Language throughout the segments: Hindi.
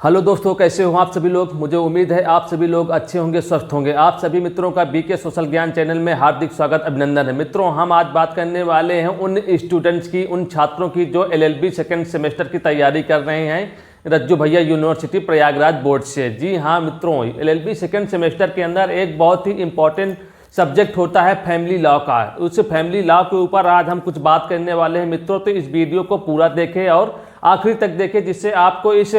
हेलो दोस्तों, कैसे हो आप सभी लोग। मुझे उम्मीद है आप सभी लोग अच्छे होंगे, स्वस्थ होंगे। आप सभी मित्रों का बीके सोशल ज्ञान चैनल में हार्दिक स्वागत, अभिनंदन है। मित्रों, हम आज बात करने वाले हैं उन स्टूडेंट्स की, उन छात्रों की जो एलएलबी सेकेंड सेमेस्टर की तैयारी कर रहे हैं रज्जू भैया यूनिवर्सिटी प्रयागराज बोर्ड से। जी हाँ मित्रों, एलएलबी सेकेंड सेमेस्टर के अंदर एक बहुत ही इंपॉर्टेंट सब्जेक्ट होता है फैमिली लॉ का। उस फैमिली लॉ के ऊपर आज हम कुछ बात करने वाले हैं मित्रों। तो इस वीडियो को पूरा देखें और आखिरी तक देखें, जिससे आपको इस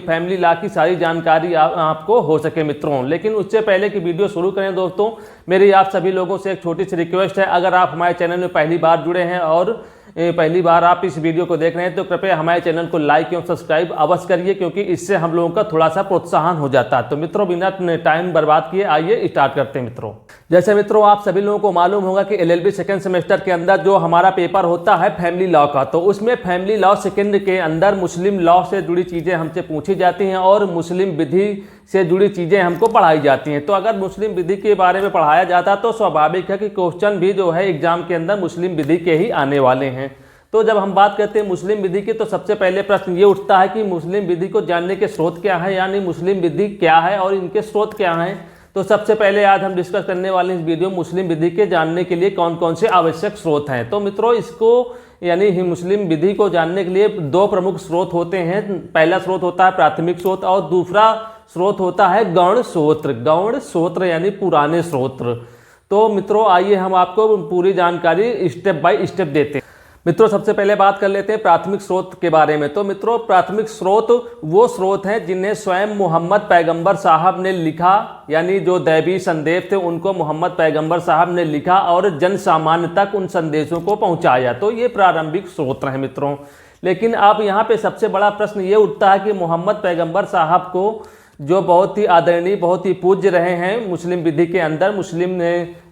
फैमिली लॉ की सारी जानकारी आपको हो सके मित्रों। लेकिन उससे पहले कि वीडियो शुरू करें दोस्तों, मेरी आप सभी लोगों से एक छोटी सी रिक्वेस्ट है। अगर आप हमारे चैनल में पहली बार जुड़े हैं और पहली बार आप इस वीडियो को देख रहे हैं तो कृपया हमारे चैनल को लाइक एवं सब्सक्राइब अवश्य करिए, क्योंकि इससे हम लोगों का थोड़ा सा प्रोत्साहन हो जाता है। तो मित्रों, बिना टाइम बर्बाद किए आइए स्टार्ट करते हैं मित्रों। जैसे मित्रों आप सभी लोगों को मालूम होगा कि एलएलबी सेकेंड सेमेस्टर के अंदर जो हमारा पेपर होता है फैमिली लॉ का, तो उसमें फैमिली लॉ सेकेंड के अंदर मुस्लिम लॉ से जुड़ी चीज़ें हमसे पूछी जाती हैं और मुस्लिम विधि से जुड़ी चीज़ें हमको पढ़ाई जाती हैं। तो अगर मुस्लिम विधि के बारे में पढ़ाया जाता तो स्वाभाविक है कि क्वेश्चन भी जो है एग्जाम के अंदर मुस्लिम विधि के ही आने वाले हैं। तो जब हम बात करते हैं मुस्लिम विधि की, तो सबसे पहले प्रश्न ये उठता है कि मुस्लिम विधि को जानने के स्रोत क्या है, यानी मुस्लिम विधि क्या है और इनके स्रोत क्या हैं। तो सबसे पहले आज हम डिस्कस करने वाले इस वीडियो मुस्लिम विधि के जानने के लिए कौन कौन से आवश्यक स्रोत हैं। तो मित्रों, इसको यानी मुस्लिम विधि को जानने के लिए दो प्रमुख स्रोत होते हैं। पहला स्रोत होता है प्राथमिक स्रोत और दूसरा स्रोत होता है गौण स्रोत। गौण स्रोत यानी पुराने स्रोत। तो मित्रों आइए हम आपको पूरी जानकारी स्टेप बाय स्टेप देते हैं। मित्रों, सबसे पहले बात कर लेते हैं प्राथमिक स्रोत के बारे में। तो मित्रों, प्राथमिक स्रोत वो स्रोत हैं जिन्हें स्वयं मोहम्मद पैगंबर साहब ने लिखा, यानी जो दैवी संदेश थे उनको मोहम्मद पैगंबर साहब ने लिखा और जन सामान्य तक उन संदेशों को पहुंचाया। तो ये प्रारंभिक स्रोत हैं मित्रों। लेकिन अब यहाँ पे सबसे बड़ा प्रश्न ये उठता है कि मोहम्मद पैगंबर साहब को जो बहुत ही आदरणीय, बहुत ही पूज्य रहे हैं मुस्लिम विधि के अंदर, मुस्लिम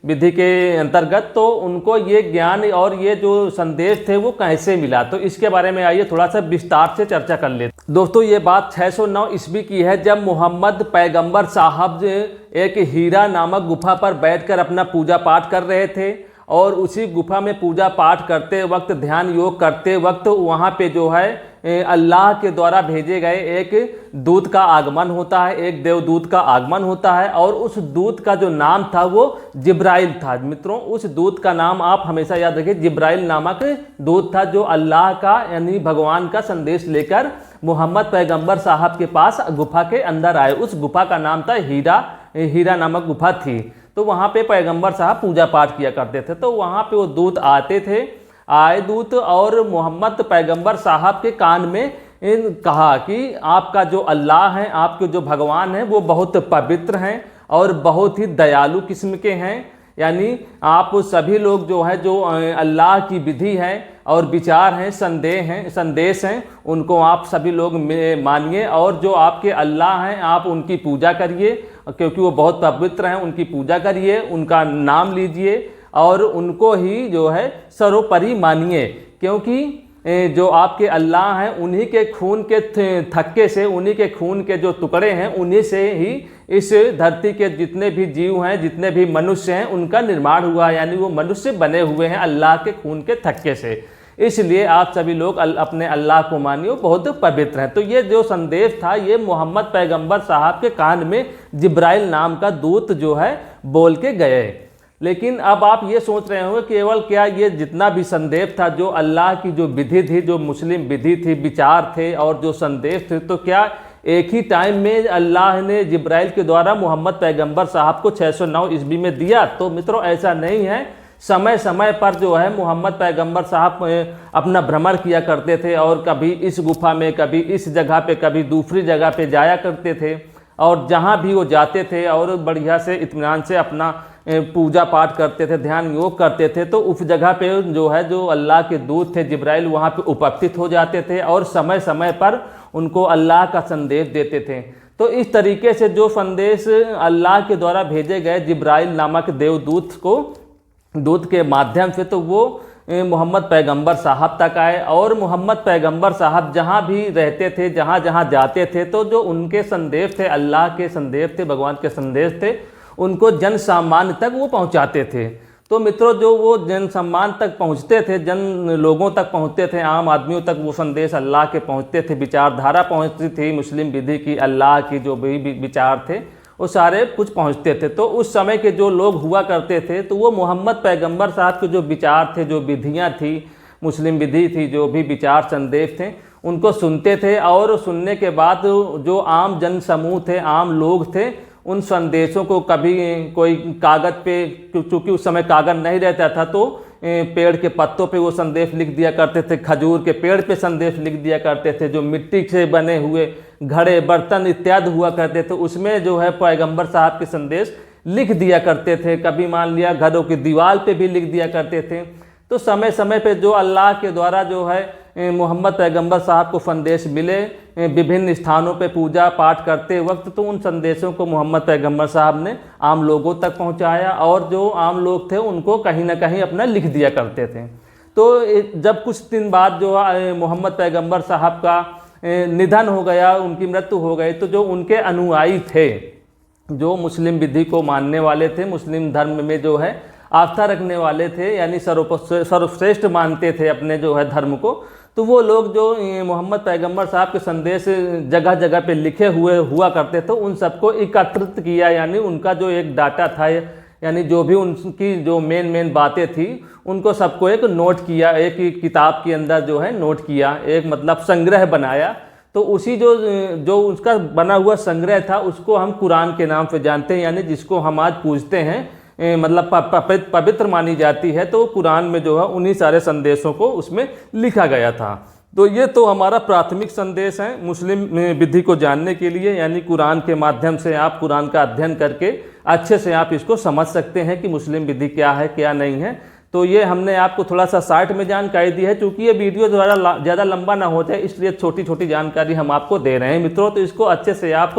विधि के अंतर्गत, तो उनको ये ज्ञान और ये जो संदेश थे वो कैसे मिला। तो इसके बारे में आइए थोड़ा सा विस्तार से चर्चा कर लेते। दोस्तों, ये बात 609 ईस्वी की है, जब मोहम्मद पैगंबर साहब एक हीरा नामक गुफा पर बैठकर अपना पूजा पाठ कर रहे थे और उसी गुफा में पूजा पाठ करते वक्त, ध्यान योग करते वक्त वहाँ पे जो है अल्लाह के द्वारा भेजे गए एक दूत का आगमन होता है, एक देवदूत का आगमन होता है और उस दूत का जो नाम था वो जिब्राइल था। मित्रों, उस दूत का नाम आप हमेशा याद रखिए, जिब्राइल नामक दूत था, जो अल्लाह का यानी भगवान का संदेश लेकर मोहम्मद पैगंबर साहब के पास गुफा के अंदर आए। उस गुफा का नाम था हीरा नामक गुफा थी। तो वहाँ पे पैगंबर साहब पूजा पाठ किया करते थे। तो वहाँ पे वो दूत आते थे, आए दूत और मोहम्मद पैगंबर साहब के कान में कहा कि आपका जो अल्लाह है, आपके जो भगवान हैं वो बहुत पवित्र हैं और बहुत ही दयालु किस्म के हैं। यानी आप सभी लोग जो है, जो अल्लाह की विधि है और विचार हैं, संदेश हैं, उनको आप सभी लोग मानिए और जो आपके अल्लाह हैं आप उनकी पूजा करिए, क्योंकि वो बहुत पवित्र हैं। उनकी पूजा करिए, उनका नाम लीजिए और उनको ही जो है सर्वोपरि मानिए, क्योंकि जो आपके अल्लाह हैं उन्हीं के खून के थक्के से, उन्हीं के खून के जो टुकड़े हैं, उन्हीं से ही इस धरती के जितने भी जीव हैं, जितने भी मनुष्य हैं, उनका निर्माण हुआ है। यानी वो मनुष्य बने हुए हैं अल्लाह के खून के थक्के से। इसलिए आप सभी लोग अपने अल्लाह को मानिए, बहुत पवित्र हैं। तो ये जो संदेश था ये मोहम्मद पैगंबर साहब के कान में जिब्राइल नाम का दूत जो है बोल के गए। लेकिन अब आप ये सोच रहे होंगे केवल क्या ये जितना भी संदेश था, जो अल्लाह की जो विधि थी, जो मुस्लिम विधि थी, विचार थे और जो संदेश थे, तो क्या एक ही टाइम में अल्लाह ने जिब्राइल के द्वारा मोहम्मद पैगंबर साहब को 609 ईस्वी में दिया? तो मित्रों ऐसा नहीं है। समय समय पर जो है मोहम्मद पैगंबर साहब अपना भ्रमण किया करते थे और कभी इस गुफा में, कभी इस जगह पे, कभी दूसरी जगह पे जाया करते थे। और जहाँ भी वो जाते थे और बढ़िया से इत्मीनान से अपना पूजा पाठ करते थे, ध्यान योग करते थे, तो उस जगह पे जो है, जो अल्लाह के दूत थे जिब्राइल, वहाँ पे उपस्थित हो जाते थे और समय समय पर उनको अल्लाह का संदेश देते थे। तो इस तरीके से जो संदेश अल्लाह के द्वारा भेजे गए जिब्राइल नामक दूत के माध्यम से, तो वो मोहम्मद पैगंबर साहब तक आए और मोहम्मद पैगंबर साहब जहाँ भी रहते थे, जहाँ जहाँ जाते थे, तो जो उनके संदेश थे, अल्लाह के संदेश थे, भगवान के संदेश थे, उनको जन सामान्य तक वो पहुँचाते थे। तो मित्रों जो वो जन सम्मान तक पहुँचते थे, जन लोगों तक पहुँचते थे, आम आदमियों तक वो संदेश अल्लाह के पहुँचते थे, विचारधारा पहुँचती थी मुस्लिम विधि की, अल्लाह की जो भी विचार थे वो सारे कुछ पहुँचते थे। तो उस समय के जो लोग हुआ करते थे तो वो मोहम्मद पैगंबर साहब के जो विचार थे, जो विधियाँ थी, मुस्लिम विधि थी, जो भी विचार संदेश थे, उनको सुनते थे और सुनने के बाद जो आम जन समूह थे, आम लोग थे, उन संदेशों को कभी कोई कागज़ पे, क्योंकि उस समय कागज़ नहीं रहता था, तो पेड़ के पत्तों पे वो संदेश लिख दिया करते थे, खजूर के पेड़ पे संदेश लिख दिया करते थे, जो मिट्टी से बने हुए घड़े बर्तन इत्यादि हुआ करते थे उसमें जो है पैगंबर साहब के संदेश लिख दिया करते थे। कभी मान लिया घरों की दीवार पे भी लिख दिया करते थे। तो समय समय पे जो अल्लाह के द्वारा जो है मोहम्मद पैगंबर साहब को संदेश मिले विभिन्न स्थानों पे पूजा पाठ करते वक्त, तो उन संदेशों को मोहम्मद पैगंबर साहब ने आम लोगों तक पहुंचाया और जो आम लोग थे उनको कहीं ना कहीं अपना लिख दिया करते थे। तो जब कुछ दिन बाद जो मोहम्मद पैगंबर साहब का निधन हो गया, उनकी मृत्यु हो गई, तो जो उनके अनुयायी थे, जो मुस्लिम विधि को मानने वाले थे, मुस्लिम धर्म में जो है आस्था रखने वाले थे, यानी सर्वश्रेष्ठ मानते थे अपने जो है धर्म को, तो वो लोग जो मोहम्मद पैगंबर साहब के संदेश जगह जगह पे लिखे हुए हुआ करते थे, उन सबको एकत्रित किया, यानी उनका जो एक डाटा था, यानी जो भी उनकी जो मेन बातें थी उनको सबको एक नोट किया, एक किताब के अंदर जो है नोट किया, एक मतलब संग्रह बनाया। तो उसी जो उसका बना हुआ संग्रह था उसको हम कुरान के नाम पे जानते हैं, यानी जिसको हम आज पूजते हैं, मतलब पवित्र मानी जाती है। तो कुरान में जो है उन्हीं सारे संदेशों को उसमें लिखा गया था। तो ये तो हमारा प्राथमिक संदेश है मुस्लिम विधि को जानने के लिए, यानी कुरान के माध्यम से आप कुरान का अध्ययन करके अच्छे से आप इसको समझ सकते हैं कि मुस्लिम विधि क्या है क्या नहीं है। तो ये हमने आपको थोड़ा सा शॉर्ट में जानकारी दी है, क्योंकि ये वीडियो ज़्यादा लंबा ना हो जाए इसलिए छोटी छोटी जानकारी हम आपको दे रहे हैं मित्रों। तो इसको अच्छे से आप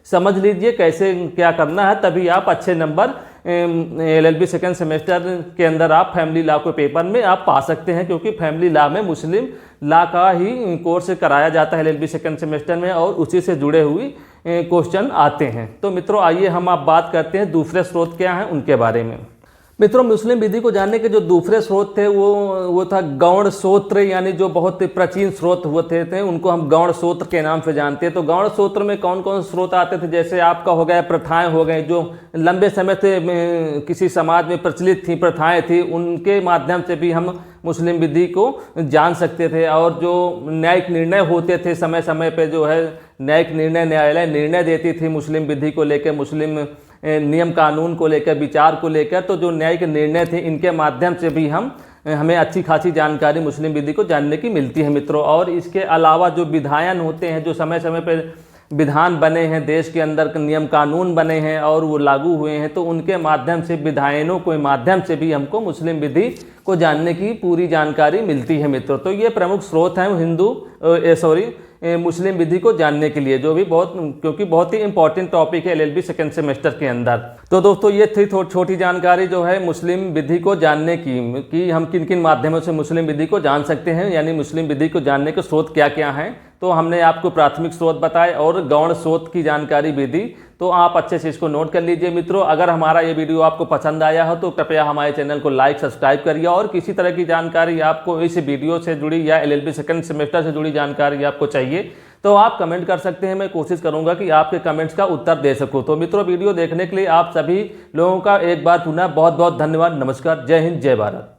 समझ लीजिए कैसे क्या करना है, तभी आप अच्छे नंबर LLB सेकेंड सेमेस्टर के अंदर आप फैमिली लॉ के पेपर में आप पा सकते हैं, क्योंकि फैमिली लॉ में मुस्लिम लॉ का ही कोर्स कराया जाता है LLB सेकेंड सेमेस्टर में, और उसी से जुड़े हुए क्वेश्चन आते हैं। तो मित्रों आइए हम आप बात करते हैं दूसरे स्रोत क्या हैं उनके बारे में। मित्रों मुस्लिम विधि को जानने के जो दूसरे स्रोत थे वो था गौड़ सूत्र, यानी जो बहुत प्राचीन स्रोत हुए थे उनको हम गौड़ सूत्र के नाम से जानते हैं। तो गौड़ सूत्र में कौन कौन स्रोत आते थे, जैसे आपका हो गया प्रथाएं हो गए, जो लंबे समय से किसी समाज में प्रचलित थी, प्रथाएं थी, उनके माध्यम से भी हम मुस्लिम विधि को जान सकते थे। और जो न्यायिक निर्णय होते थे समय समय पे जो है न्यायिक निर्णय, न्यायालय निर्णय देती थी मुस्लिम विधि को लेकर, मुस्लिम नियम कानून को लेकर, विचार को लेकर, तो जो न्यायिक निर्णय थे इनके माध्यम से भी हमें अच्छी खासी जानकारी मुस्लिम विधि को जानने की मिलती है मित्रों। और इसके अलावा जो विधायन होते हैं, जो समय समय पर विधान बने हैं, देश के अंदर नियम कानून बने हैं और वो लागू हुए हैं, तो उनके माध्यम से, विधायनों के माध्यम से भी हमको मुस्लिम विधि को जानने की पूरी जानकारी मिलती है मित्रों। तो ये प्रमुख स्रोत हैं मुस्लिम विधि को जानने के लिए, जो भी क्योंकि बहुत ही इंपॉर्टेंट टॉपिक है LLB सेकेंड सेमेस्टर के अंदर। तो दोस्तों ये थी छोटी जानकारी जो है मुस्लिम विधि को जानने की, कि हम किन किन माध्यमों से मुस्लिम विधि को जान सकते हैं, यानी मुस्लिम विधि को जानने के स्रोत क्या क्या हैं। तो हमने आपको प्राथमिक स्रोत बताए और गौड़ स्रोत की जानकारी भी दी, तो आप अच्छे से इसको नोट कर लीजिए मित्रों। अगर हमारा ये वीडियो आपको पसंद आया हो तो कृपया हमारे चैनल को लाइक सब्सक्राइब करिए, और किसी तरह की जानकारी आपको इस वीडियो से जुड़ी या LLB सेकेंड सेमेस्टर से जुड़ी जानकारी आपको चाहिए तो आप कमेंट कर सकते हैं। मैं कोशिश करूंगा कि आपके कमेंट्स का उत्तर दे सकूं। तो मित्रों वीडियो देखने के लिए आप सभी लोगों का एक बार पुनः बहुत बहुत धन्यवाद। नमस्कार, जय हिंद, जय भारत।